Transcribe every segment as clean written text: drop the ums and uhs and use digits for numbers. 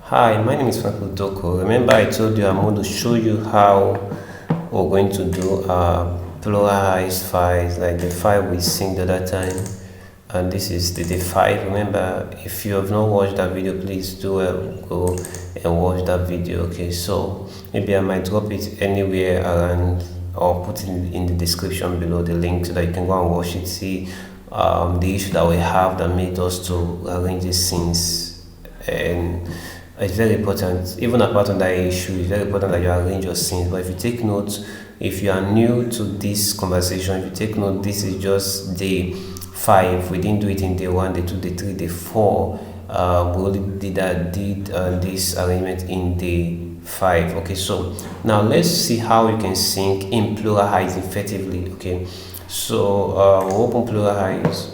Hi, my name is Franco Doko. Remember, I told you I'm going to show you how we're going to do pluralized files, like the file we synced the other time. And this is the file. Remember, if you have not watched that video, please do go and watch that video. Okay, so maybe I might drop it anywhere around or put it in the description below the link so that you can go and watch it. See the issue that we have that made us to arrange these scenes, and it's very important. Even apart from that issue, it's very important that you arrange your scenes. But if you take notes, if you are new to this conversation, if you take note, this is just day 5. We didn't do it in day 1, day 2, day 3, day 4. We only did this arrangement in day 5. Okay, so now let's see how you can sync in pluralize effectively. Okay, so we'll open pluralize.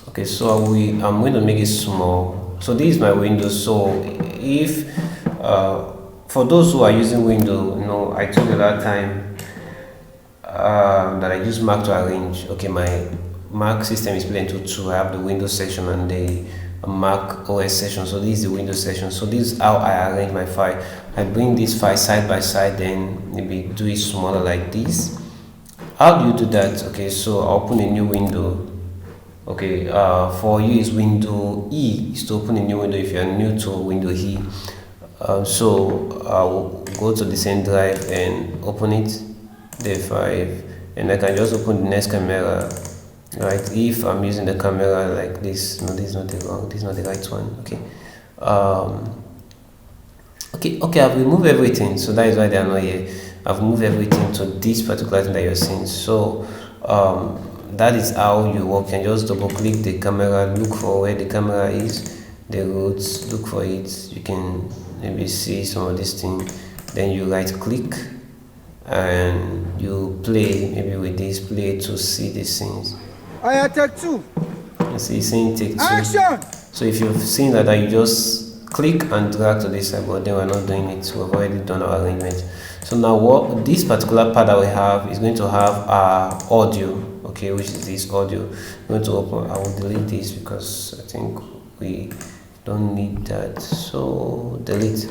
Okay, so I'm going to make it small. So this is my window. So if for those who are using window, I told you that time that I use Mac to arrange. Okay, my Mac system is split into two. I have the Windows section and the Mac OS section. So this is the Windows section. So this is how I arrange my file. I bring this file side by side, then maybe do it smaller like this. How do you do that? Okay, so I'll open a new window. Okay, for you is window E is to open a new window if you are new to window E. So I'll go to the same drive and open it, day 5, and I can just open the next camera. Right, if I'm using the camera like this, no, this is not the wrong, this is not the right one. Okay, okay, I've removed everything, so that is why they are not here. I've moved everything to this particular thing that you're seeing. So that is how you work. You can just double click the camera, look for where the camera is, the roots, look for it. You can maybe see some of this thing, then you right click and you play, maybe with this play to see these things. I take 2. You see saying take 2. Action! So if you've seen that, you just click and drag to this side, but then we're not doing it. We've already done our arrangement. So now what this particular part that we have is going to have our audio, okay, which is this audio. I'm going to open, I will delete this because I think we don't need that, so delete.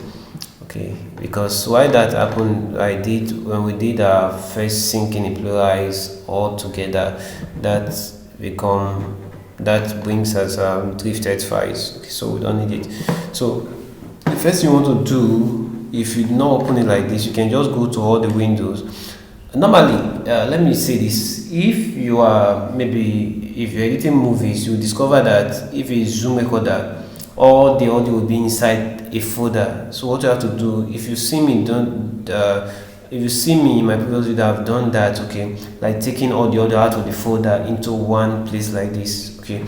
Okay, because why that happened, when we did our first syncing in pluralize all together, that brings us drifted files. Okay, so we don't need it. So the first thing you want to do, if you not open it like this, you can just go to all the windows. Normally, let me say this: if you are if you're editing movies, you discover that if it's Zoom recorder, all the audio will be inside a folder. So what you have to do, if you see me in my previous video, I've done that. Okay, like taking all the audio out of the folder into one place like this. Okay,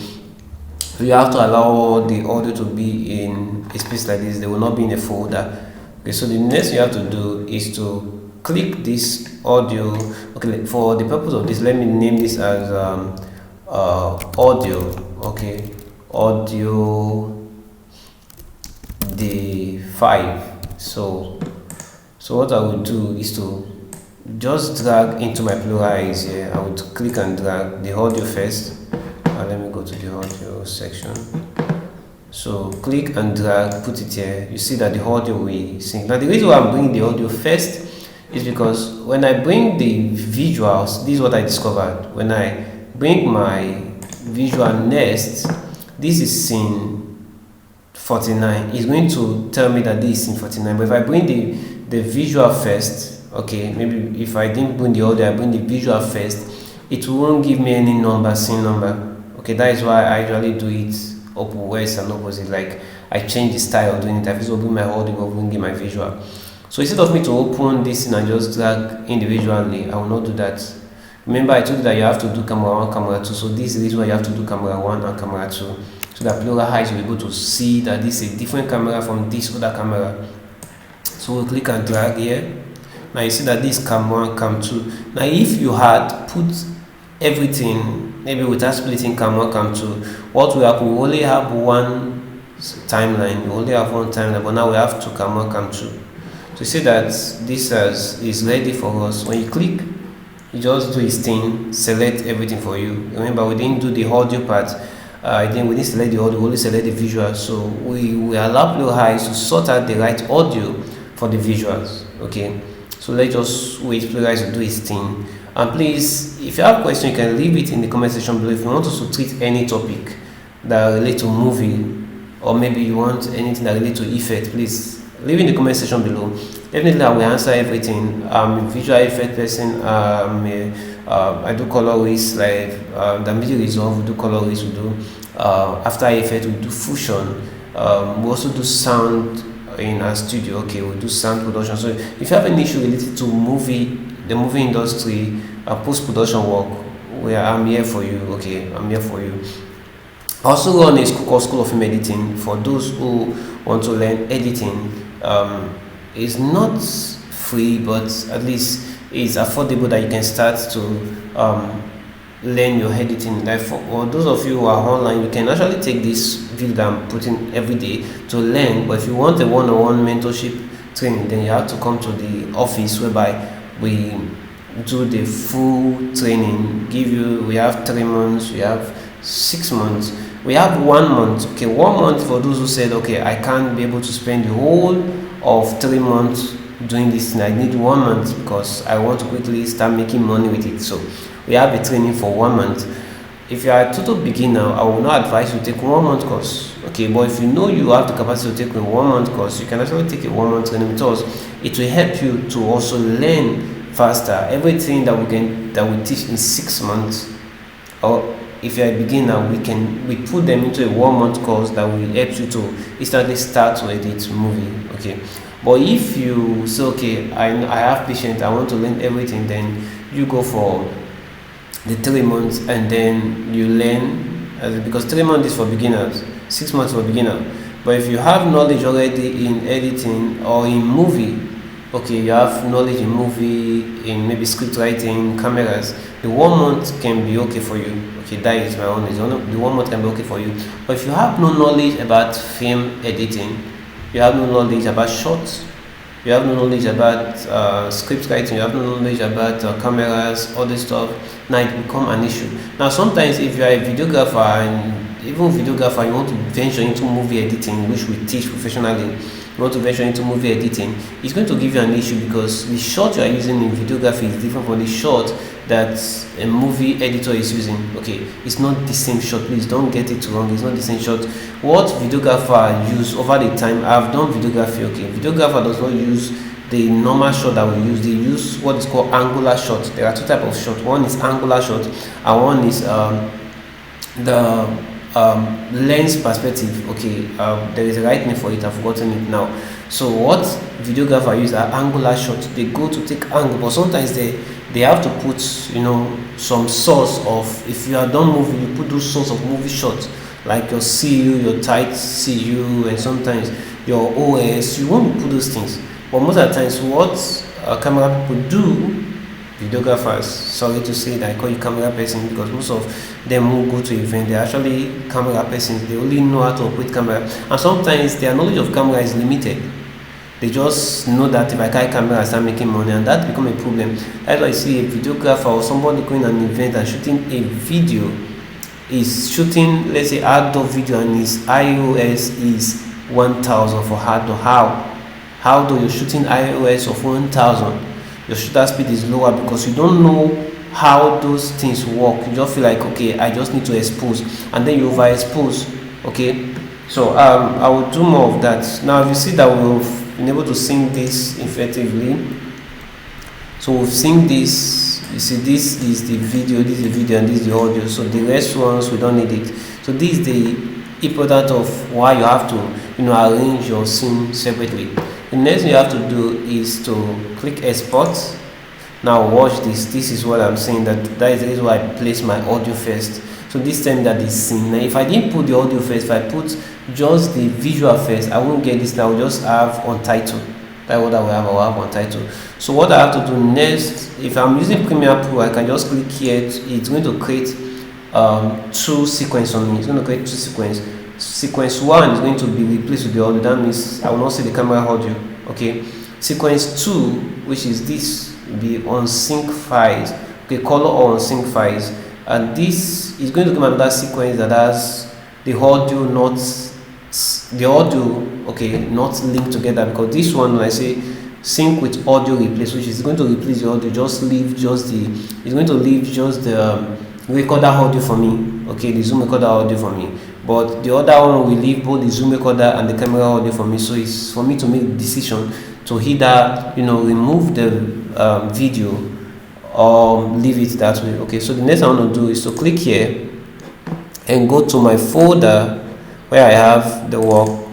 so you have to allow all the audio to be in a space like this. They will not be in a folder. Okay, so the next you have to do is to click this audio. Okay, for the purpose of this, let me name this as audio. Okay, audio day 5. So what I would do is to just drag into my pluralize here. I would click and drag the audio first. Let me go to the audio section. So click and drag, put it here. You see that the audio will sync. Now the reason why I'm bringing the audio first is because when I bring the visuals, this is what I discovered. When I bring my visual next, this is scene 49. It's going to tell me that this is scene 49. But if I bring the visual first, okay, maybe if I didn't bring the audio, I bring the visual first, it won't give me any number, scene number. Okay, that is why I usually do it west and opposite. Like I change the style of doing it. I first open my audio before bringing my visual. So instead of me to open this and just drag individually, I will not do that. Remember, I told you that you have to do camera 1, camera 2. So this is why you have to do camera 1 and camera 2, so that pluralize will be able to see that this is a different camera from this other camera. So we'll click and drag here. Now you see that this cam 1, cam 2. Now if you had put everything maybe without splitting cam 1, cam 2, what will happen? We only have one timeline. We only have one timeline, but now we have 2 cam 1, cam 2. So you see that this is ready for us. When you click, you just do his thing, select everything for you. Remember, we didn't do the audio part. then we need to select the audio, we only select the visuals. So we allow Plural to sort out the right audio for the visuals. Okay, so let's just wait Plural to do his thing. And please, if you have questions, you can leave it in the comment section below. If you want us to treat any topic that relate to movie, or maybe you want anything that relate to effect, please leave in the comment section below. Definitely I will answer everything. I'm a visual effect person. I do colorways, like the video resolve, we do colorways, we do After Effects, we do fusion. We also do sound in our studio. Okay, we do sound production. So if you have any issue related to the movie industry, post-production work, I'm here for you. Okay, I'm here for you. I also run a school called School of Film Editing for those who want to learn editing. It's not free, but at least it's affordable that you can start to learn your editing. Like for those of you who are online, you can actually take this video that I'm putting every day to learn. But if you want a one-on-one mentorship training, then you have to come to the office, whereby we do the full training. We have 3 months, we have 6 months, we have 1 month. Okay, 1 month for those who said, okay, I can't be able to spend the whole of 3 months doing this thing. I need 1 month because I want to quickly start making money with it. So we have a training for 1 month. If you are a total beginner, I will not advise you to take 1 month course. Okay, but if you know you have the capacity to take a 1 month course, you can actually take a 1 month training with us. It will help you to also learn faster. Everything that we teach in 6 months, or if you're a beginner, we put them into a 1 month course that will help you to instantly start to edit movie. Okay, but if you say, okay, I have patience, I want to learn everything, then you go for the 3 months and then you learn, because 3 months is for beginners, 6 months for beginner. But if you have knowledge already in editing or in movie, okay, you have knowledge in movie, in maybe script writing, cameras, the 1 month can be okay for you. Okay, that is my own. The 1 month can be okay for you. But if you have no knowledge about film editing, you have no knowledge about shots, you have no knowledge about script writing, you have no knowledge about cameras, all this stuff, now it become an issue. Now sometimes if you are a videographer, and even videographer, you want to venture into movie editing, which we teach professionally, you want to venture into movie editing, it's going to give you an issue, because the shot you are using in videography is different from the shot that a movie editor is using. Okay, it's not the same shot, please don't get it wrong, it's not the same shot. What videographer use over the time, I've done videography. Okay, videographer does not use the normal shot that we use. They use what is called angular shot. There are two types of shot. One is angular shot, and one is the lens perspective. Okay, there is a right name for it, I've forgotten it now. So what videographer use are angular shots. They go to take angle, but sometimes they have to put, some source of, if you are done movie, you put those source of movie shots, like your CU, your tight CU, and sometimes your OS. You want to put those things, but most of the times what camera people do, videographers, sorry to say that I call you camera person, because most of them who go to event, they're actually camera persons. They only know how to operate camera, and sometimes their knowledge of camera is limited. They just know that if I carry camera I start making money, and that become a problem. That's why I see a videographer or somebody going an event and shooting a video, is shooting, let's say, outdoor video, and his iOS is 1000 for outdoor. How do you shooting iOS of 1000? Your shutter speed is lower because you don't know how those things work. You just feel like, okay, I just need to expose, and then you overexpose. Okay, so I will do more of that. Now if you see that we've been able to sync this effectively, so we've synced this. You see, this is the video, this is the video, and this is the audio. So the rest ones we don't need it. So this is the important of why you have to arrange your scene separately. The next thing you have to do is to click export. Now watch this. This is what I'm saying, that is the reason why I place my audio first. So this time that is scene. Now if I didn't put the audio first, if I put just the visual first, I won't get this. Now I'll just have untitled. That's what I will have. I will have untitled. So what I have to do next, if I'm using Premiere Pro, I can just click here. It's going to create two sequences on me. It's going to create two sequences. Sequence 1 is going to be replaced with the audio. That means I will not see the camera audio. Okay. Sequence 2, which is this, will be on sync files. Okay, color or on sync files. And this is going to come another sequence that has the audio not the audio, okay, not linked together, because this one, when I say sync with audio replace, which is going to replace the audio, just leave just the it's going to leave just the recorder audio for me, okay, the Zoom recorder audio for me, but the other one will leave both the Zoom recorder and the camera audio for me. So it's for me to make the decision to either, remove the video or leave it that way. Okay, so the next I want to do is to click here and go to my folder where I have the work.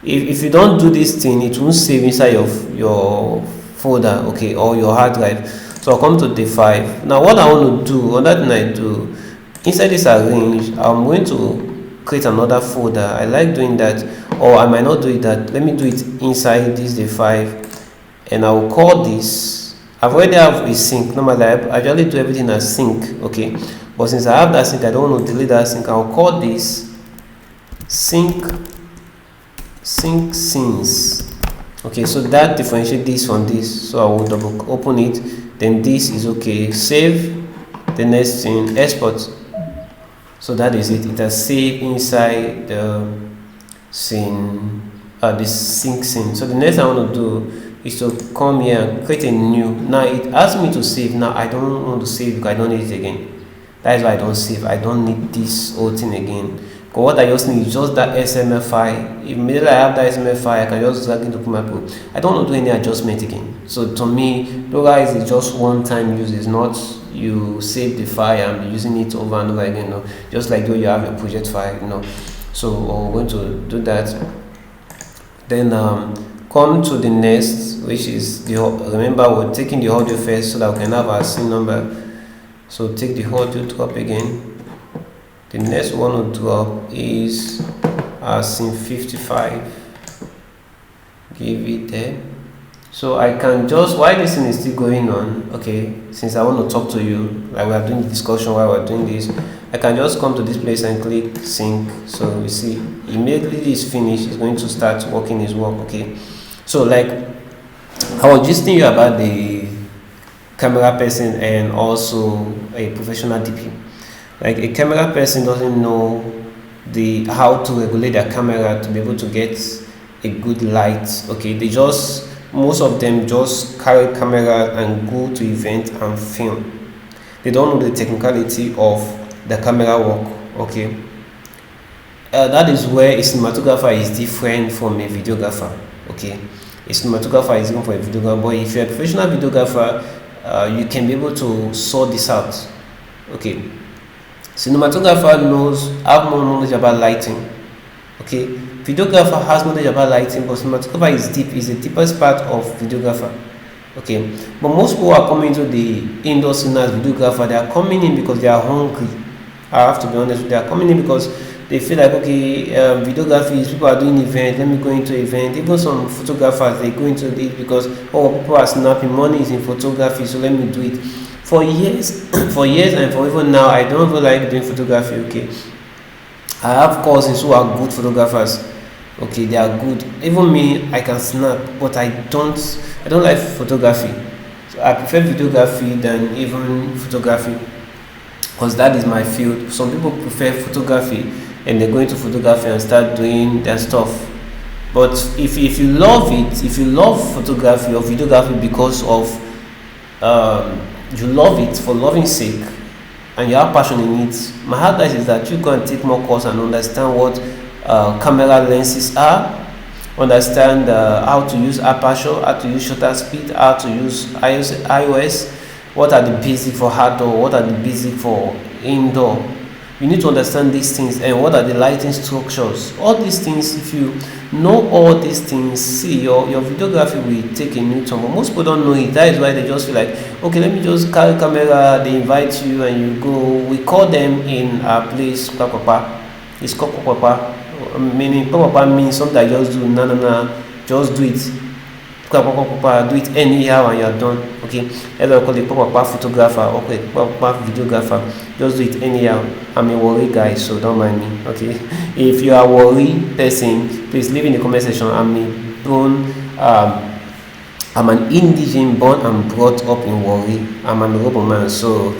If you don't do this thing, it won't save inside of your folder, okay, or your hard drive. So I'll come to the 5. Now what I want to do, another thing I do, inside this arrange, I'm going to create another folder. I like doing that, or I might not do it that. Let me do it inside this the 5, and I will call this. I've already have a sync. Normally I usually do everything as sync, okay, but since I have that sync, I don't want to delete that sync. I'll call this sync scenes. Okay, so that differentiates this from this. So I will double open it, then this is okay. Save. The next thing, export. So that is it. It has saved inside the scene, this sync scene. So the next I want to do is to come here and create a new. Now it asks me to save. Now I don't want to save because I don't need it again. That is why I don't save. I don't need this whole thing again. Because what I just need is just that XML file. Immediately I have that XML file, I can just drag into my Pro. I don't want to do any adjustment again. So to me, Plural is just one-time use. It's not you save the file and be using it over and over again. No, just like though you have a project file. So we're going to do that. Then come to the next, which is remember we're taking the audio first so that we can have our scene number. So take the audio drop again. The next one to drop is scene 55. Give it there. So I can just, while this thing is still going on, okay, since I want to talk to you, like we are doing the discussion while we're doing this, I can just come to this place and click sync. So you see, immediately this is finished, it's going to start working his work, okay. So like, I was just telling you about the camera person and also a professional DP. Like a camera person doesn't know how to regulate their camera to be able to get a good light. Okay, most of them just carry camera and go to event and film. They don't know the technicality of the camera work. Okay, that is where a cinematographer is different from a videographer. Okay, a cinematographer is different from a videographer, but if you're a professional videographer, you can be able to sort this out. Okay. Cinematographer have more knowledge about lighting. Okay, videographer has knowledge about lighting, but cinematographer is the deepest part of videographer. Okay, but most people are coming to the industry as videographer. They are coming in because they are hungry. I have to be honest. They are coming in because they feel like, okay, videography is people are doing event. Let me go into event. Even some photographers, they go into it because people are snapping, money is in photography, so let me do it. For years and for even now, I don't really like doing photography. Okay, I have cousins who are good photographers. Okay, they are good. Even me, I can snap, but I don't like photography. So I prefer videography than even photography because that is my field. Some people prefer photography and they go into photography and start doing their stuff. But if you love it, if you love photography or videography because of you love it for loving sake and you have passion in it, my advice is that you go and take more course and understand what camera lenses are, understand how to use aperture, how to use shutter speed, how to use iOS, what are the basic for outdoor, what are the basic for indoor. You need to understand these things and what are the lighting structures. All these things, if you know all these things, see your videography will take a new turn. But most people don't know it. That is why they just feel like, okay, let me just carry camera. They invite you and you go. We call them in our place Papa. It's called Papa. Meaning Papa means something I just do. No, just do it. Do it anyhow and you're done. Okay, either call it Papa photographer, okay, Papa videographer. Just do it anyhow. I'm a worry guy, so don't mind me. Okay, if you are a worry person, please leave in the comment section. I'm an indigenous born and brought up in Warri. I'm an urban man, so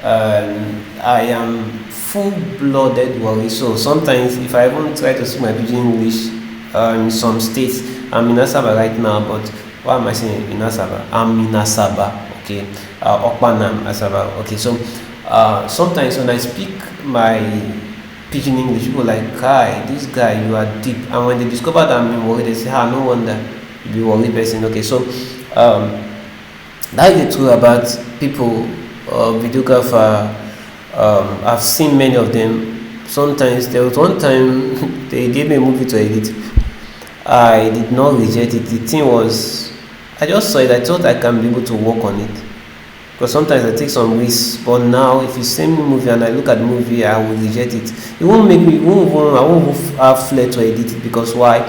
I am full-blooded worry. So sometimes if I even try to speak my pidgin English in some states, I'm in Asaba right now, but why am I saying in Asaba? I'm in Asaba, okay, Okpanam, Asaba, okay. So sometimes when I speak my pidgin English, people are like, "Kai, this guy, you are deep." And when they discover that I'm in worry, they say, "Ah, no wonder you be a worry person." Okay, so um, that is the truth about people, videographer. I've seen many of them. Sometimes there was one time they gave me a movie to edit. I did not reject it. The thing was, I just saw it. I thought I can be able to work on it. Because sometimes I take some risks, but now if you send me a movie and I look at the movie, I will reject it. It won't make me, I won't have flair to edit it because why?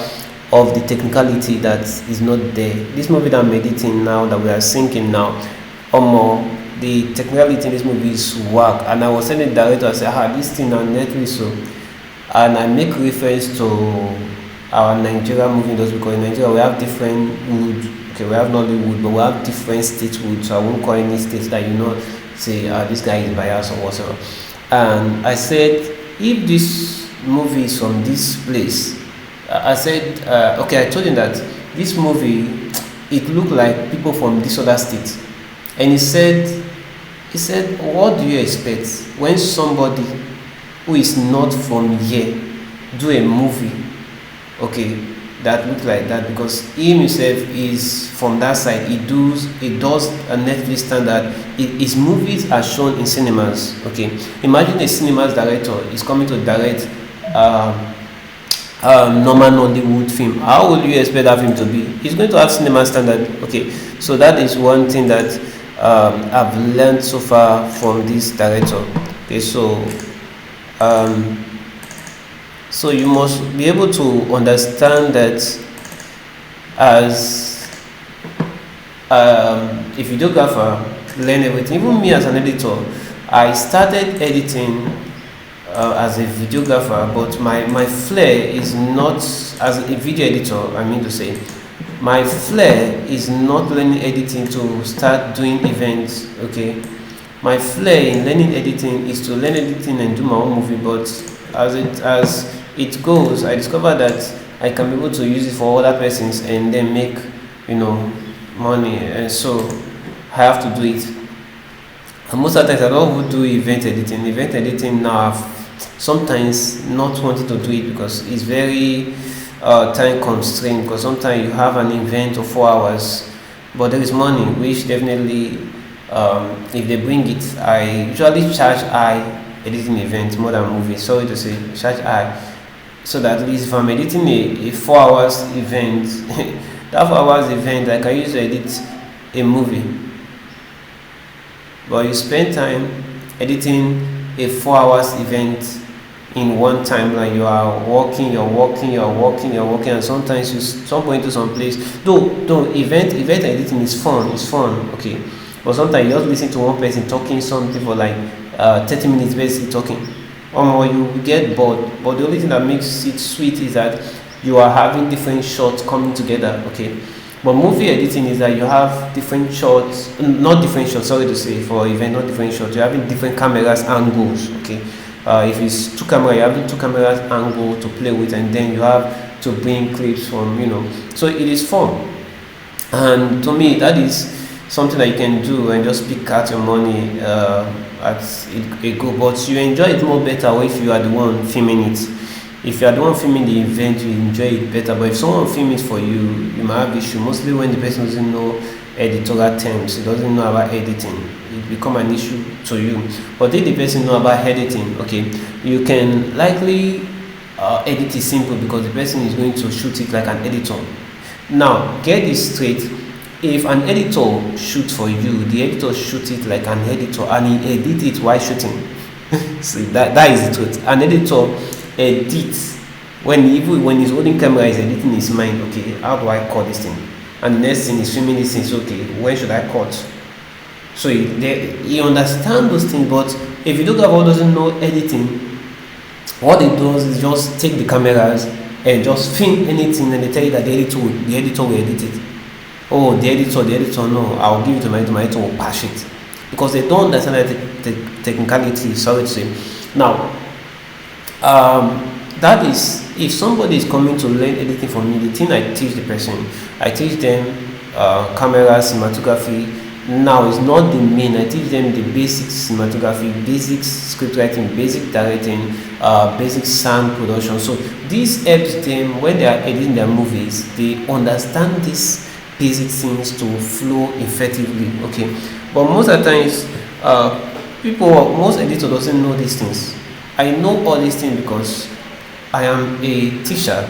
Of the technicality that is not there. This movie that I'm editing now, that we are syncing now, or more, the technicality in this movie is work. And I was telling the director, I said, this thing on Netflix, so, and I make reference to our Nigeria movie industry because in Nigeria we have different wood. Okay, we have Nollywood, but we have different state wood. So I won't call any states that say this guy is biased or whatever. And I said, if this movie is from this place, I said, okay, I told him that this movie it looked like people from this other state, and he said, what do you expect when somebody who is not from here do a movie? Okay, that look like that because he himself is from that side. He does a Netflix standard. His movies are shown in cinemas. Okay, imagine a cinemas director is coming to direct normal Nollywood film. How would you expect that film to be? He's going to have cinema standard. Okay, so that is one thing that I've learned so far from this director. Okay, so you must be able to understand that as a videographer, learn everything. Even me as an editor, I started editing as a videographer, but my flair is not as a video editor. I mean to say, my flair is not learning editing to start doing events. Okay, my flair in learning editing is to learn editing and do my own movie. But as it goes, I discover that I can be able to use it for other persons and then make money, and so I have to do it. And most of the times I don't do event editing. Event editing now I've sometimes not wanted to do it because it's very time constrained, because sometimes you have an event of 4 hours but there is money, which definitely if they bring it, I usually charge high editing events more than movies. Sorry to say, charge high, so that at least if I'm editing a 4 hours event that 4 hours event I can use to edit a movie. But you spend time editing a 4 hours event in one timeline. You are working, and sometimes you stumble into some place. Though event editing is fun, okay. But sometimes you just listen to one person talking something for like 30 minutes, basically talking. Or you get bored. But the only thing that makes it sweet is that you are having different shots coming together, okay. But movie editing is that you have different shots, not different shots, sorry to say, for event, not different shots. You're having different cameras angles, okay. If it's two cameras, you're having two cameras angle to play with, and then you have to bring clips from, So it is fun, and to me that is something that you can do and just pick out your money at a go. But you enjoy it more better if you are the one filming it. If you are the one filming the event, you enjoy it better. But if someone films it for you, you might have issue. Mostly when the person doesn't know editorial terms, he doesn't know about editing, it become an issue to you. But if the person know about editing, okay, you can likely edit it simple because the person is going to shoot it like an editor. Now, get this straight. If an editor shoot for you, the editor shoot it like an editor, and he edit it while shooting. See, that is the truth. An editor edits when he's holding camera, he's editing his mind. Okay, how do I cut this thing? And the next thing is filming this thing. So, okay, when should I cut? So he understands those things. But if you don't have all doesn't know editing, what he does is just take the cameras and just film anything, and they tell you that the editor will edit it. Oh, the editor, no, I'll give it to my editor will patch it, because they don't understand the technicality. Sorry to say, Now, that is, if somebody is coming to learn anything from me, the thing I teach the person, I teach them camera, cinematography. Now it's not the main. I teach them the basic cinematography, basic script writing, basic directing, basic sound production. So this helps them when they are editing their movies. They understand these basic things to flow effectively. Okay, but most of the times, most editors doesn't know these things. I know all these things because I am a teacher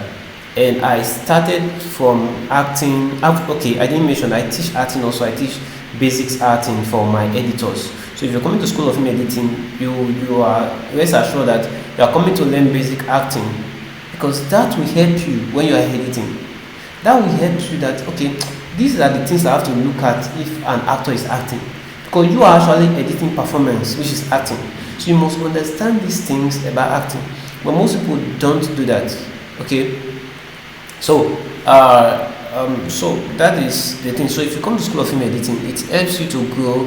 and I started from acting. Okay, I didn't mention I teach acting also. I teach basics acting for my editors. So if you're coming to school of film editing, you are rest assured that you are coming to learn basic acting because that will help you when you are editing. That will help you that okay, these are the things I have to look at if an actor is acting because you are actually editing performance, which is acting. So you must understand these things about acting. But most people don't do that. Okay, so so that is the thing. So if you come to school of film editing, it helps you to grow.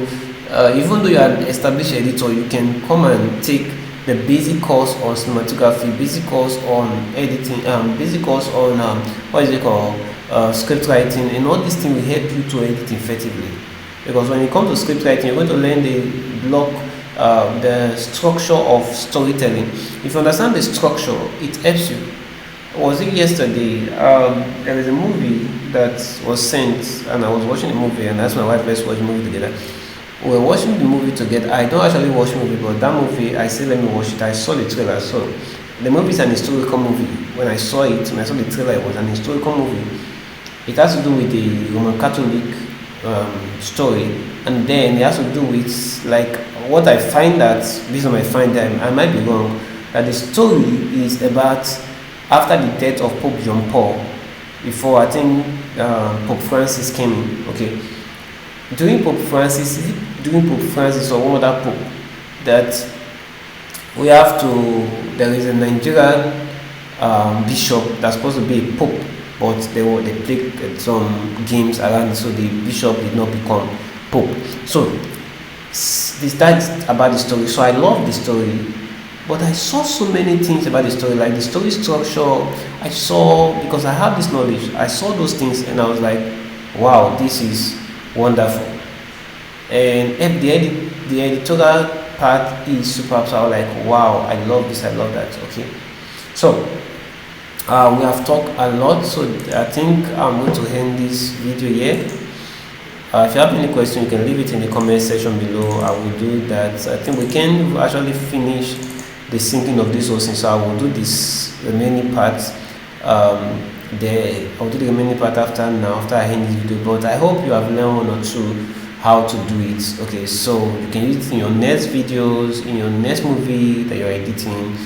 Even though you are an established editor, you can come and take the basic course on cinematography, basic course on editing, basic course on what is it called, script writing, and all these things will help you to edit effectively. Because when it comes to script writing, you're going to learn the structure of storytelling. If you understand the structure, it helps you. Was it yesterday? There was a movie that was sent, and I was watching the movie, and that's my wife. Let's watch the movie together. We were watching the movie together. I don't actually watch movie, but that movie, I said, let me watch it. I saw the trailer. So the movie is an historical movie. When I saw the trailer, it was an historical movie. It has to do with the Roman Catholic story, and then it has to do with like what I find that based on my find time, I might be wrong, that the story is about after the death of Pope John Paul, before I think Pope Francis came in. Okay, during Pope Francis or one other pope, that there is a Nigerian bishop that's supposed to be a pope, but they played some games around, so the bishop did not become pope. So that's about the story. So I love the story, but I saw so many things about the story, like the story structure. I saw, because I have this knowledge, I saw those things and I was like, wow, this is wonderful. And if the editorial part is superb, so I was like, wow, I love this, I love that. Okay, so we have talked a lot, so I think I'm going to end this video here. If you have any question, you can leave it in the comment section below. I will do that. I think we can actually finish the syncing of this whole thing, so I will do this remaining part I'll do the remaining part after I end this video. But I hope you have learned one or two how to do it. Okay, so you can use it in your next videos, in your next movie that you're editing.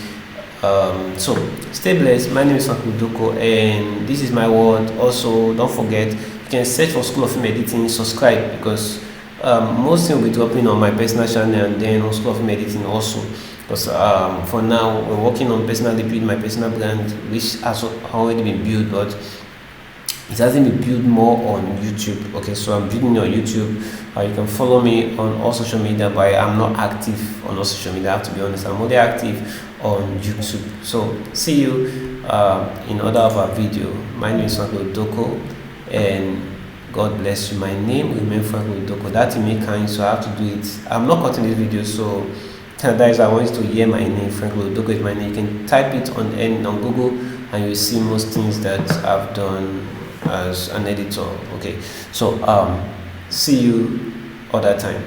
So stay blessed. My name is Uncle Doko, and this is my word. Also, don't forget, you can search for School of Film Editing, subscribe, because most things will be dropping on my personal channel and then on School of Film Editing also. Because for now, we're working on personally build my personal brand, which has already been built, but it hasn't been built more on YouTube. Okay, so I'm building on YouTube. You can follow me on all social media, but I'm not active on all social media. I have to be honest. I'm only active on YouTube. So see you in other of our video. My name is Franco Doko, and God bless you. My name remains Franco Doko. That in me kind, so I have to do it. I'm not cutting this video, so that is, I want you to hear my name. Franco Doko is my name. You can type it on Google, and you'll see most things that I've done as an editor. Okay, so see you other time.